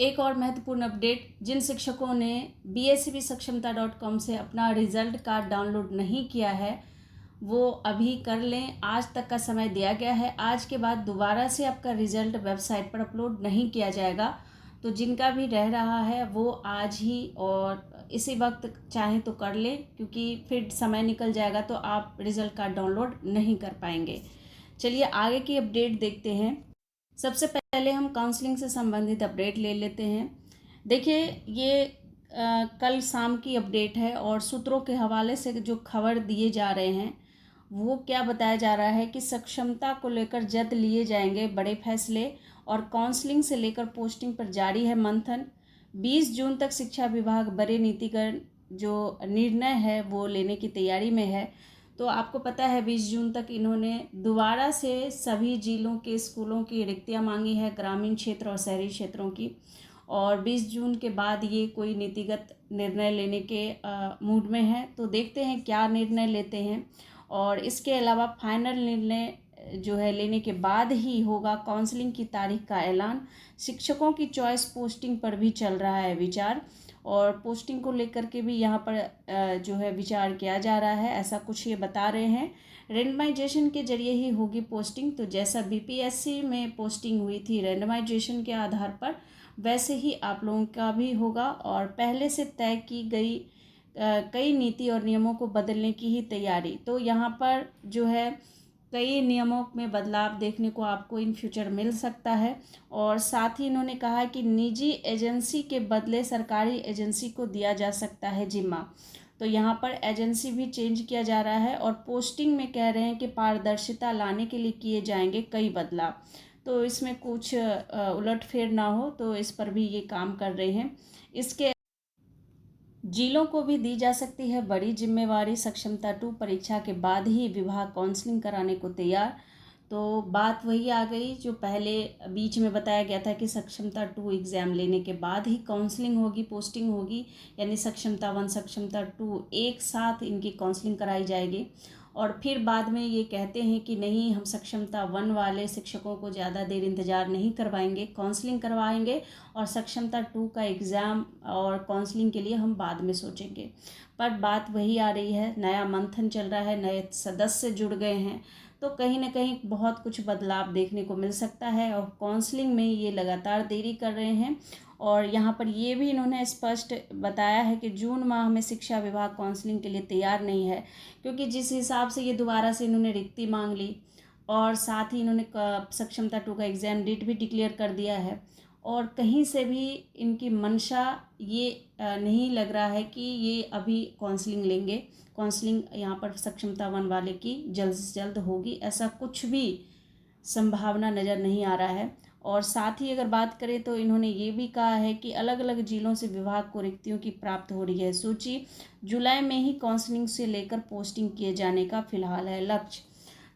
एक और महत्वपूर्ण अपडेट, जिन शिक्षकों ने bscbsakshamta.com से अपना रिजल्ट कार्ड डाउनलोड नहीं किया है वो अभी कर लें। आज तक का समय दिया गया है। आज के बाद दोबारा से आपका रिजल्ट वेबसाइट पर अपलोड नहीं किया जाएगा। तो जिनका भी रह रहा है वो आज ही और इसी वक्त चाहे तो कर लें, क्योंकि फिर समय निकल जाएगा तो आप रिजल्ट कार्ड डाउनलोड नहीं कर पाएंगे। चलिए आगे की अपडेट देखते हैं। सबसे पहले हम काउंसलिंग से संबंधित अपडेट ले लेते हैं। देखिए ये कल शाम की अपडेट है और सूत्रों के हवाले से जो खबर दिए जा रहे हैं वो क्या बताया जा रहा है कि सक्षमता को लेकर जल्द लिए जाएंगे बड़े फैसले और काउंसलिंग से लेकर पोस्टिंग पर जारी है मंथन। 20 जून तक शिक्षा विभाग बड़े नीतिगत जो निर्णय है वो लेने की तैयारी में है। तो आपको पता है 20 जून तक इन्होंने दोबारा से सभी जिलों के स्कूलों की रिक्तियां मांगी है, ग्रामीण क्षेत्र और शहरी क्षेत्रों की। और 20 जून के बाद ये कोई नीतिगत निर्णय लेने के मूड में है। तो देखते हैं क्या निर्णय लेते हैं। और इसके अलावा फाइनल निर्णय जो है लेने के बाद ही होगा काउंसलिंग की तारीख का ऐलान। शिक्षकों की चॉइस पोस्टिंग पर भी चल रहा है विचार और पोस्टिंग को लेकर के भी यहाँ पर जो है विचार किया जा रहा है, ऐसा कुछ ये बता रहे हैं। रेंडमाइजेशन के जरिए ही होगी पोस्टिंग। तो जैसा बीपीएससी में पोस्टिंग हुई थी रेंडमाइजेशन के आधार पर, वैसे ही आप लोगों का भी होगा और पहले से तय की गई कई नीति और नियमों को बदलने की ही तैयारी। तो यहाँ पर जो है कई नियमों में बदलाव देखने को आपको इन फ्यूचर मिल सकता है। और साथ ही इन्होंने कहा कि निजी एजेंसी के बदले सरकारी एजेंसी को दिया जा सकता है जिम्मा। तो यहाँ पर एजेंसी भी चेंज किया जा रहा है और पोस्टिंग में कह रहे हैं कि पारदर्शिता लाने के लिए किए जाएंगे कई बदलाव। तो इसमें कुछ उलटफेर ना हो तो इस पर भी ये काम कर रहे हैं। इसके जिलों को भी दी जा सकती है बड़ी जिम्मेवारी। सक्षमता 2 परीक्षा के बाद ही विभाग काउंसलिंग कराने को तैयार। तो बात वही आ गई जो पहले बीच में बताया गया था कि सक्षमता 2 एग्ज़ाम लेने के बाद ही काउंसलिंग होगी, पोस्टिंग होगी, यानी सक्षमता 1 सक्षमता 2 एक साथ इनकी काउंसलिंग कराई जाएगी। और फिर बाद में ये कहते हैं कि नहीं, हम सक्षमता 1 वाले शिक्षकों को ज़्यादा देर इंतज़ार नहीं करवाएंगे, काउंसलिंग करवाएंगे और सक्षमता 2 का एग्ज़ाम और काउंसलिंग के लिए हम बाद में सोचेंगे। पर बात वही आ रही है, नया मंथन चल रहा है, नए सदस्य जुड़ गए हैं, तो कहीं ना कहीं बहुत कुछ बदलाव देखने को मिल सकता है और काउंसलिंग में ये लगातार देरी कर रहे हैं। और यहाँ पर ये भी इन्होंने स्पष्ट बताया है कि जून माह में शिक्षा विभाग काउंसलिंग के लिए तैयार नहीं है, क्योंकि जिस हिसाब से ये दोबारा से इन्होंने रिक्ति मांग ली और साथ ही इन्होंने सक्षमता 2 का एग्ज़ाम डेट भी डिक्लेयर कर दिया है और कहीं से भी इनकी मंशा ये नहीं लग रहा है कि ये अभी काउंसलिंग लेंगे। काउंसलिंग यहाँ पर सक्षमता 1 वाले की जल्द से जल्द होगी, ऐसा कुछ भी संभावना नज़र नहीं आ रहा है। और साथ ही अगर बात करें तो इन्होंने ये भी कहा है कि अलग अलग जिलों से विभाग को रिक्तियों की प्राप्त हो रही है सूची। जुलाई में ही काउंसलिंग से लेकर पोस्टिंग किए जाने का फिलहाल है लक्ष्य।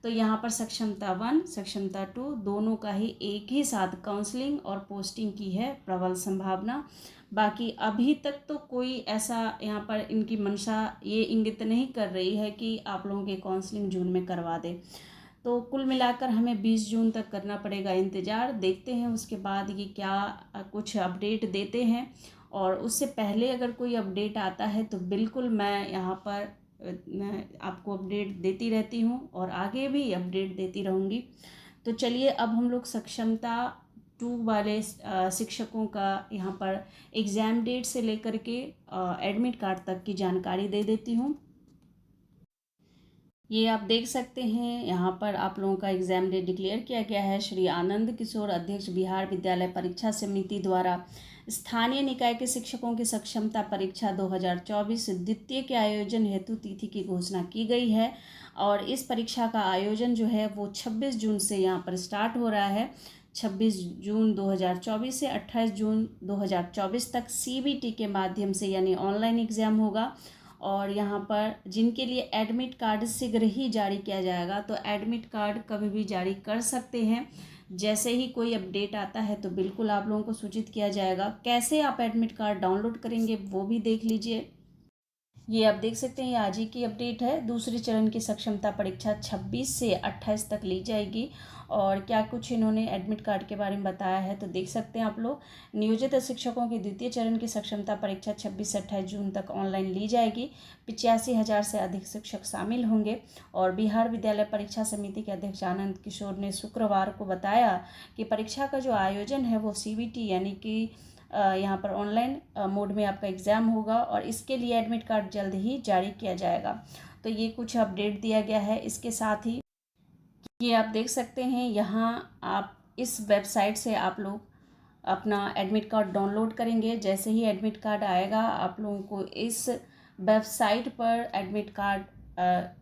तो यहाँ पर सक्षमता 1 सक्षमता 2 दोनों का ही एक ही साथ काउंसलिंग और पोस्टिंग की है प्रबल संभावना। बाकी अभी तक तो कोई ऐसा यहाँ पर इनकी मंशा ये इंगित नहीं कर रही है कि आप लोगों के काउंसलिंग जून में करवा दे। तो कुल मिलाकर हमें 20 जून तक करना पड़ेगा इंतज़ार। देखते हैं उसके बाद ये क्या कुछ अपडेट देते हैं। और उससे पहले अगर कोई अपडेट आता है तो बिल्कुल मैं यहाँ पर आपको अपडेट देती रहती हूँ और आगे भी अपडेट देती रहूँगी। तो चलिए अब हम लोग सक्षमता 2 वाले शिक्षकों का यहाँ पर एग्ज़ाम डेट से लेकर के एडमिट कार्ड तक की जानकारी दे देती हूँ। ये आप देख सकते हैं, यहाँ पर आप लोगों का एग्ज़ाम डेट डिक्लेयर किया गया है। श्री आनंद किशोर, अध्यक्ष बिहार विद्यालय परीक्षा समिति द्वारा स्थानीय निकाय के शिक्षकों की सक्षमता परीक्षा 2024 द्वितीय के आयोजन हेतु तिथि की घोषणा की गई है। और इस परीक्षा का आयोजन जो है वो 26 जून से यहाँ पर स्टार्ट हो रहा है। 26 जून 2024 से 28 जून 2024 तक सीबीटी के माध्यम से यानी ऑनलाइन एग्ज़ाम होगा। और यहाँ पर जिनके लिए एडमिट कार्ड शीघ्र ही जारी किया जाएगा, तो एडमिट कार्ड कभी भी जारी कर सकते हैं। जैसे ही कोई अपडेट आता है तो बिल्कुल आप लोगों को सूचित किया जाएगा। कैसे आप एडमिट कार्ड डाउनलोड करेंगे वो भी देख लीजिए। ये आप देख सकते हैं, ये आज ही की अपडेट है। दूसरे चरण की सक्षमता परीक्षा 26 से 28 तक ली जाएगी। और क्या कुछ इन्होंने एडमिट कार्ड के बारे में बताया है तो देख सकते हैं आप लोग। नियोजित शिक्षकों की द्वितीय चरण की सक्षमता परीक्षा 26 से 28 जून तक ऑनलाइन ली जाएगी। 85,000 से अधिक शिक्षक शामिल होंगे। और बिहार विद्यालय परीक्षा समिति के अध्यक्ष आनंद किशोर ने शुक्रवार को बताया कि परीक्षा का जो आयोजन है वो CBT यानी कि यहाँ पर ऑनलाइन मोड में आपका एग्ज़ाम होगा और इसके लिए एडमिट कार्ड जल्द ही जारी किया जाएगा। तो ये कुछ अपडेट दिया गया है। इसके साथ ही ये आप देख सकते हैं, यहाँ आप इस वेबसाइट से आप लोग अपना एडमिट कार्ड डाउनलोड करेंगे। जैसे ही एडमिट कार्ड आएगा आप लोगों को इस वेबसाइट पर एडमिट कार्ड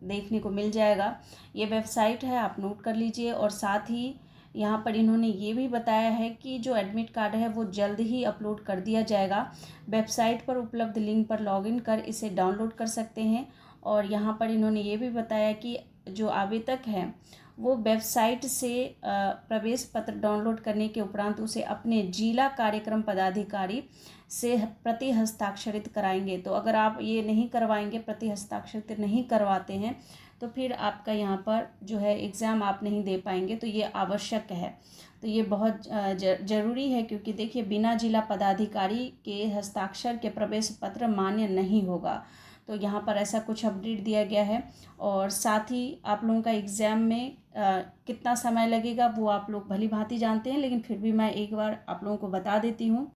देखने को मिल जाएगा। ये वेबसाइट है, आप नोट कर लीजिए। और साथ ही यहाँ पर इन्होंने ये भी बताया है कि जो एडमिट कार्ड है वो जल्द ही अपलोड कर दिया जाएगा। वेबसाइट पर उपलब्ध लिंक पर लॉगिन कर इसे डाउनलोड कर सकते हैं। और यहाँ पर इन्होंने ये भी बताया कि जो आवेदक है वो वेबसाइट से प्रवेश पत्र डाउनलोड करने के उपरांत उसे अपने जिला कार्यक्रम पदाधिकारी से प्रति हस्ताक्षरित कराएंगे। तो अगर आप ये नहीं करवाएंगे, प्रति हस्ताक्षरित नहीं करवाते हैं, तो फिर आपका यहाँ पर जो है एग्ज़ाम आप नहीं दे पाएंगे। तो ये आवश्यक है। तो ये बहुत ज़रूरी है, क्योंकि देखिए बिना जिला पदाधिकारी के हस्ताक्षर के प्रवेश पत्र मान्य नहीं होगा। तो यहाँ पर ऐसा कुछ अपडेट दिया गया है। और साथ ही आप लोगों का एग्ज़ाम में कितना समय लगेगा वो आप लोग भली भांति जानते हैं, लेकिन फिर भी मैं एक बार आप लोगों को बता देती हूँ।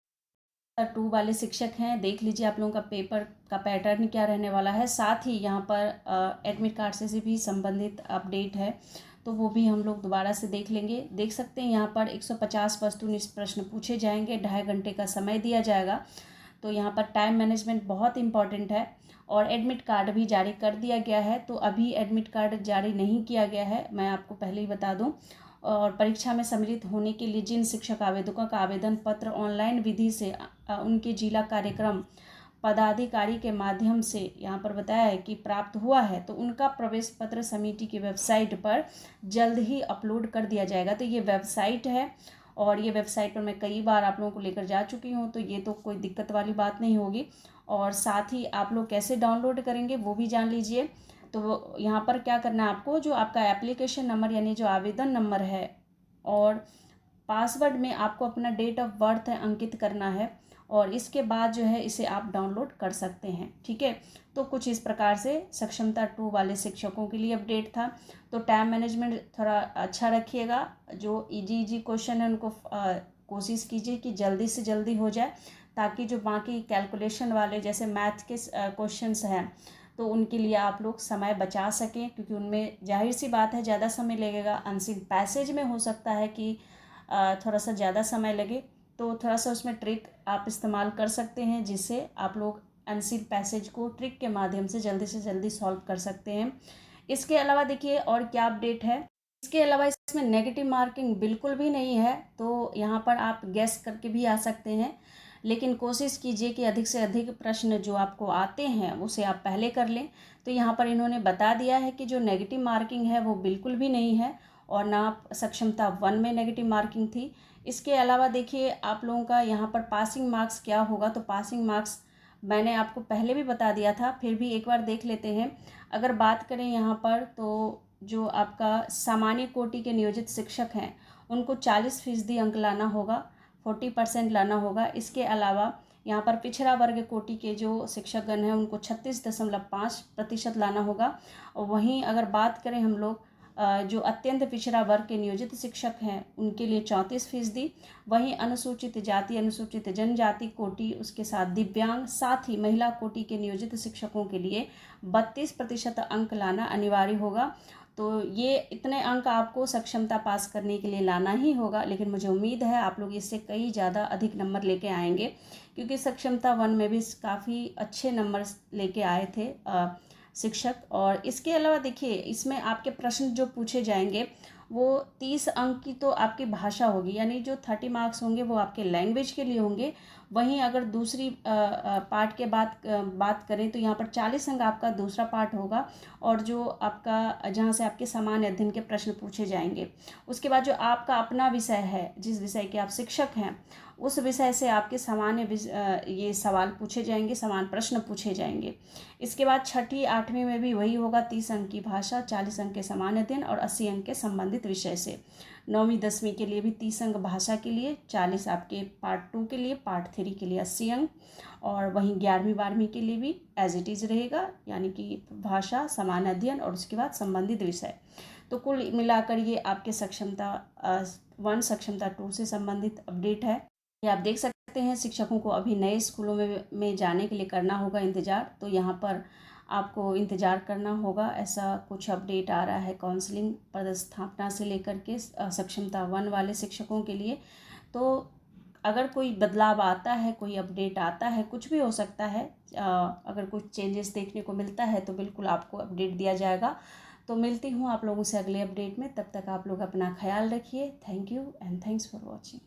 2 वाले शिक्षक हैं, देख लीजिए आप लोगों का पेपर का पैटर्न क्या रहने वाला है। साथ ही यहाँ पर एडमिट कार्ड से भी संबंधित अपडेट है, तो वो भी हम लोग दोबारा से देख लेंगे। देख सकते हैं यहाँ पर 150 वस्तुनिष्ठ प्रश्न पूछे जाएंगे, 2.5 घंटे का समय दिया जाएगा। तो यहाँ पर टाइम मैनेजमेंट बहुत इंपॉर्टेंट है। और एडमिट कार्ड भी जारी कर दिया गया है। तो अभी एडमिट कार्ड जारी नहीं किया गया है, मैं आपको पहले ही बता दूं। और परीक्षा में सम्मिलित होने के लिए जिन शिक्षक आवेदकों का आवेदन पत्र ऑनलाइन विधि से उनके जिला कार्यक्रम पदाधिकारी के माध्यम से यहाँ पर बताया है कि प्राप्त हुआ है, तो उनका प्रवेश पत्र समिति की वेबसाइट पर जल्द ही अपलोड कर दिया जाएगा। तो ये वेबसाइट है और ये वेबसाइट पर मैं कई बार आप लोगों को लेकर जा चुकी हूँ, तो ये तो कोई दिक्कत वाली बात नहीं होगी। और साथ ही आप लोग कैसे डाउनलोड करेंगे वो भी जान लीजिए। तो यहाँ पर क्या करना है आपको, जो आपका एप्लीकेशन नंबर यानी जो आवेदन नंबर है और पासवर्ड में आपको अपना डेट ऑफ बर्थ अंकित करना है। और इसके बाद जो है इसे आप डाउनलोड कर सकते हैं। ठीक है, तो कुछ इस प्रकार से सक्षमता 2 वाले शिक्षकों के लिए अपडेट था। तो टाइम मैनेजमेंट थोड़ा अच्छा रखिएगा। जो इजी क्वेश्चन है उनको कोशिश कीजिए कि जल्दी से जल्दी हो जाए, ताकि जो बाकी कैलकुलेशन वाले जैसे मैथ के क्वेश्चंस हैं तो उनके लिए आप लोग समय बचा सकें, क्योंकि उनमें जाहिर सी बात है ज़्यादा समय लगेगा। अनसीन पैसेज में हो सकता है कि थोड़ा सा ज़्यादा समय लगे, तो थोड़ा सा उसमें ट्रिक आप इस्तेमाल कर सकते हैं, जिससे आप लोग अनसीन पैसेज को ट्रिक के माध्यम से जल्दी सॉल्व कर सकते हैं। इसके अलावा देखिए और क्या अपडेट है। इसके अलावा इसमें नेगेटिव मार्किंग बिल्कुल भी नहीं है, तो यहाँ पर आप गेस करके भी आ सकते हैं, लेकिन कोशिश कीजिए कि अधिक से अधिक प्रश्न जो आपको आते हैं उसे आप पहले कर लें। तो यहाँ पर इन्होंने बता दिया है कि जो नेगेटिव मार्किंग है वो बिल्कुल भी नहीं है, और ना सक्षमता 1 में नेगेटिव मार्किंग थी। इसके अलावा देखिए आप लोगों का यहाँ पर पासिंग मार्क्स क्या होगा। तो पासिंग मार्क्स मैंने आपको पहले भी बता दिया था, फिर भी एक बार देख लेते हैं। अगर बात करें यहाँ पर, तो जो आपका सामान्य कोटि के नियोजित शिक्षक हैं उनको 40% अंक लाना होगा, 40% लाना होगा। इसके अलावा यहाँ पर पिछड़ा वर्ग कोटि के जो शिक्षकगण हैं उनको 36.5% लाना होगा। और वहीं अगर बात करें हम लोग जो अत्यंत पिछड़ा वर्ग के नियोजित शिक्षक हैं उनके लिए 34%। वहीं अनुसूचित जाति, अनुसूचित जनजाति कोटि, उसके साथ दिव्यांग, साथ ही महिला कोटि के नियोजित शिक्षकों के लिए 32% अंक लाना अनिवार्य होगा। तो ये इतने अंक आपको सक्षमता पास करने के लिए लाना ही होगा, लेकिन मुझे उम्मीद है आप लोग इससे कई ज़्यादा अधिक नंबर लेके आएंगे, क्योंकि सक्षमता 1 में भी काफ़ी अच्छे नंबर लेके आए थे शिक्षक। और इसके अलावा देखिए इसमें आपके प्रश्न जो पूछे जाएंगे वो 30 अंक की तो आपकी भाषा होगी, यानी जो 30 मार्क्स होंगे वो आपके लैंग्वेज के लिए होंगे। वहीं अगर दूसरी पार्ट के बात करें तो यहाँ पर 40 अंक आपका दूसरा पार्ट होगा, और जो आपका जहाँ से आपके सामान्य अध्ययन के प्रश्न पूछे जाएंगे। उसके बाद जो आपका अपना विषय है, जिस विषय के आप शिक्षक हैं, उस विषय से आपके ये सवाल पूछे जाएंगे, समान प्रश्न पूछे जाएंगे। इसके बाद छठी आठवीं में भी वही होगा, 30 अंक की भाषा, 40 अंक के सामान्य अध्ययन और 80 अंक के संबंधित विषय से। नौवीं 10वीं के लिए भी 30 अंक भाषा के लिए, 40 आपके पार्ट 2 के लिए, पार्ट 3 के लिए 80 अंक, और वहीं 11वीं 12वीं के लिए भी एज इट इज़ रहेगा, यानी कि भाषा, सामान्य अध्ययन और उसके बाद संबंधित विषय। तो कुल मिलाकर ये आपके सक्षमता 1 सक्षमता 2 से संबंधित अपडेट है। ये आप देख सकते हैं। शिक्षकों को अभी नए स्कूलों में जाने के लिए करना होगा इंतज़ार, तो यहाँ पर आपको इंतज़ार करना होगा। ऐसा कुछ अपडेट आ रहा है काउंसलिंग पदस्थापना से लेकर के सक्षमता 1 वाले शिक्षकों के लिए। तो अगर कोई बदलाव आता है, कोई अपडेट आता है, कुछ भी हो सकता है, अगर कुछ चेंजेस देखने को मिलता है तो बिल्कुल आपको अपडेट दिया जाएगा। तो मिलती हूँ आप लोगों से अगले अपडेट में। तब तक आप लोग अपना ख्याल रखिए। Thank you and thanks for watching.